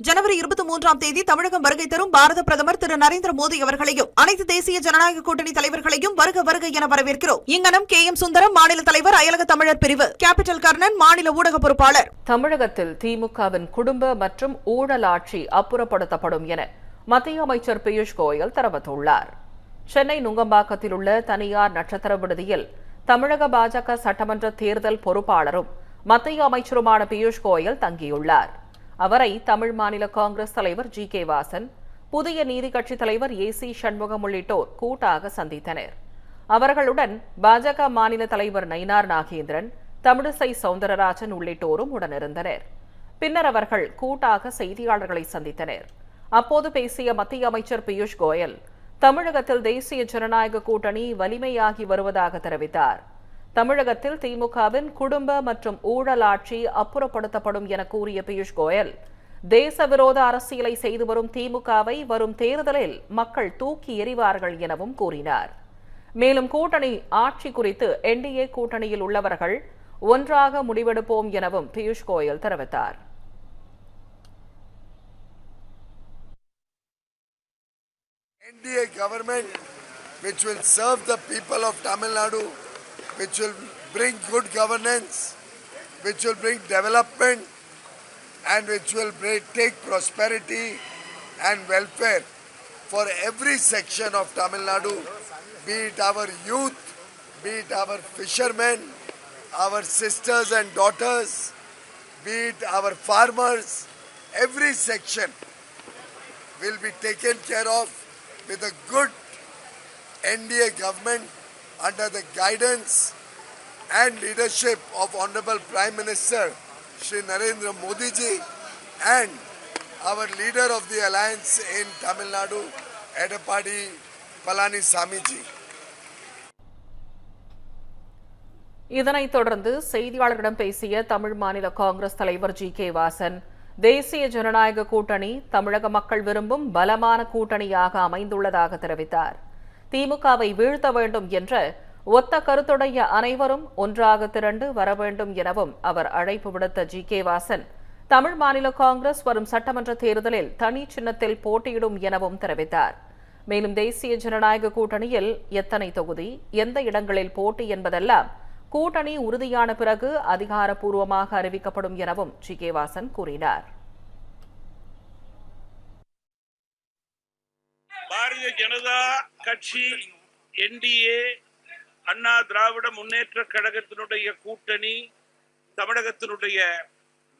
ஜனவரி 23ஆம் தேதி தமிழகம் வருகை தரும் பாரத பிரதமர் திரு நரேந்திர மோடி அவர்களையும் அனைத்து தேசிய ஜனநாயக கூட்டணி தலைவர்களையும் வருக வருக என வரவேற்கிறோம். இங்கனம் கே எம் சுந்தரம் மாநில தலைவர், அயலக தமிழர் பிரிவு, கேபிட்டல் கர்ணன் மாநில ஊடக பொறுப்பாளர். தமிழகத்தில் திமுகவின் குடும்ப மற்றும் ஊழல் ஆட்சி அப்புறப்படுத்தப்படும் என மத்திய அமைச்சர் பியூஷ் கோயல் தெரிவித்துள்ளார். சென்னை நுங்கம்பாக்கத்தில் உள்ள தனியார் நட்சத்திர விடுதியில் தமிழக பாஜக சட்டமன்ற தேர்தல் பொறுப்பாளரும் மத்திய அமைச்சருமான பியூஷ் கோயல் தங்கியுள்ளார். அவரை தமிழ் மாநில காங்கிரஸ் தலைவர் ஜி.கே. வாசன், புதிய நீதி கட்சி தலைவர் ஏ.சி. சண்முகம் உள்ளிட்டோர் கூட்டாக சந்தித்தனர். அவர்களுடன் பாஜக மாநில தலைவர் நயினார் நாகேந்திரன், தமிழிசை சவுந்தரராஜன் உள்ளிட்டோரும் உடனிருந்தனர். பின்னர் அவர்கள் கூட்டாக செய்தியாளர்களை சந்தித்தனர். அப்போது பேசிய மத்திய அமைச்சர் பியூஷ் கோயல், தமிழகத்தில் தேசிய ஜனநாயக கூட்டணி வலிமையாகி வருவதாக தெரிவித்தார். தமிழகத்தில் திமுகவின் குடும்ப மற்றும் ஊழல் ஆட்சி அப்புறப்படுத்தப்படும் என கூறிய பியூஷ் கோயல், தேச விரோத அரசியலை செய்து வரும் திமுகவை வரும் தேர்தலில் மக்கள் தூக்கி எறிவார்கள் எனவும் கூறினார். மேலும் கூட்டணி ஆட்சி குறித்து என்டிஏ கூட்டணியில் உள்ளவர்கள் ஒன்றாக முடிவெடுப்போம் எனவும் பியூஷ் கோயல் தெரிவித்தார். NDA government which will serve the people of Tamil Nadu, which will bring good governance, which will bring development, and which will take prosperity and welfare for every section of Tamil Nadu, be it our youth, be it our fishermen, our sisters and daughters, be it our farmers. Every section will be taken care of with a good NDA government under the guidance and leadership of Honorable Prime Minister Shri Narendra Modi ji and our leader of the alliance in Tamil Nadu, Edappadi Palanisamy ji. இதனைத் தொடர்ந்து செய்தியாளர்களிடம் பேசிய தமிழ் மாநில காங்கிரஸ் தலைவர் G K. Vasan, தேசிய ஜனநாயக கூட்டணி தமிழக மக்கள் விரும்பும் பலமான கூட்டணியாக அமைந்துள்ளதாக தெரிவித்தார். திமுகவை வீழ்த்த வேண்டும் என்ற ஒத்த கருத்துடைய அனைவரும் ஒன்றாக திரண்டு வர வேண்டும் எனவும் அவர் அழைப்பு விடுத்த ஜி.கே. வாசன், தமிழ் மாநில காங்கிரஸ் வரும் சட்டமன்ற தேர்தலில் தனி சின்னத்தில் போட்டியிடும் எனவும் தெரிவித்தார். மேலும் தேசிய ஜனநாயக கூட்டணியில் எத்தனை தொகுதி, எந்த இடங்களில் போட்டி என்பதெல்லாம் கூட்டணி உறுதியான பிறகு அதிகாரப்பூர்வமாக அறிவிக்கப்படும் எனவும் ஜி.கே. வாசன் கூறினார். பாரதிய ஜனதா கட்சி, என்டிஏ, அண்ணா திராவிட முன்னேற்ற கழகத்தினுடைய கூட்டணி, தமிழகத்தினுடைய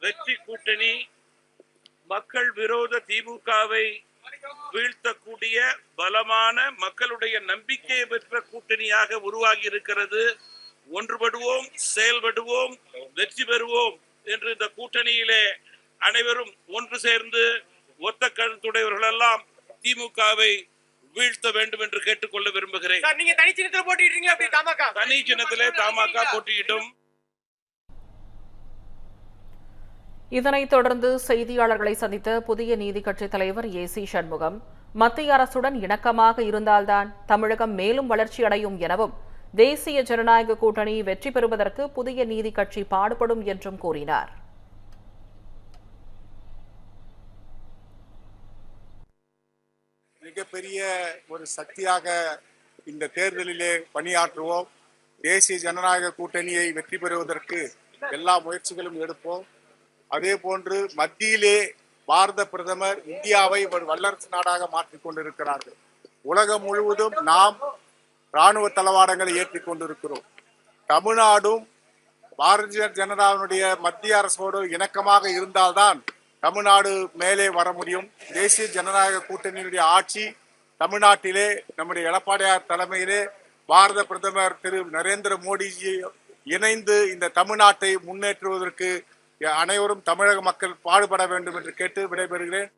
வெற்றி கூட்டணி, மக்கள் விரோத திமுகவை வீழ்த்தக்கூடிய பலமான மக்களுடைய நம்பிக்கையை பெற்ற கூட்டணியாக உருவாகி இருக்கிறது. ஒன்றுபடுவோம், செயல்படுவோம், வெற்றி பெறுவோம் என்று இந்த கூட்டணியிலே அனைவரும் ஒன்று சேர்ந்து ஒத்த கருத்துடையவர்கள் எல்லாம் திமுகவை வீழ்த்த வேண்டும் என்று கேட்டுக்கொள்ள விரும்புகிறேன். தனி சின்னத்திலே தமாக போட்டியிடும். இதனைத் தொடர்ந்து செய்தியாளர்களை சந்தித்த புதிய நீதி கட்சி தலைவர் ஏ.சி. சண்முகம், மத்திய அரசுடன் இணக்கமாக இருந்தால்தான் தமிழகம் மேலும் வளர்ச்சி அடையும் எனவும், தேசிய ஜனநாயக கூட்டணி வெற்றி பெறுவதற்கு புதிய நீதி கட்சி பாடுபடும் என்றும் கூறினார். மிகப்பெரிய ஒரு சக்தியாக இந்த தேர்தலிலே பணியாற்றுவோம். தேசிய ஜனநாயக கூட்டணியை வெற்றி பெறுவதற்கு எல்லா முயற்சிகளும் எடுப்போம். அதே போன்று மத்தியிலே பாரத பிரதமர் இந்தியாவை ஒரு வல்லரசு நாடாக மாற்றிக் கொண்டிருக்கிறார்கள். உலகம் முழுவதும் நாம் இராணுவ தளவாடங்களை ஏற்றிக் கொண்டிருக்கிறோம். தமிழ்நாடும் பாரதிய ஜனதாவினுடைய மத்திய அரசோடு இணக்கமாக இருந்தால்தான் தமிழ்நாடு மேலே வர முடியும். தேசிய ஜனநாயக கூட்டணியினுடைய ஆட்சி தமிழ்நாட்டிலே நம்முடைய எடப்பாடியார் தலைமையிலே பாரத பிரதமர் திரு நரேந்திர மோடிஜி இணைந்து இந்த தமிழ்நாட்டை முன்னேற்றுவதற்கு அனைவரும் தமிழக மக்கள் பாடுபட வேண்டும் என்று கேட்டு விடைபெறுகிறேன்.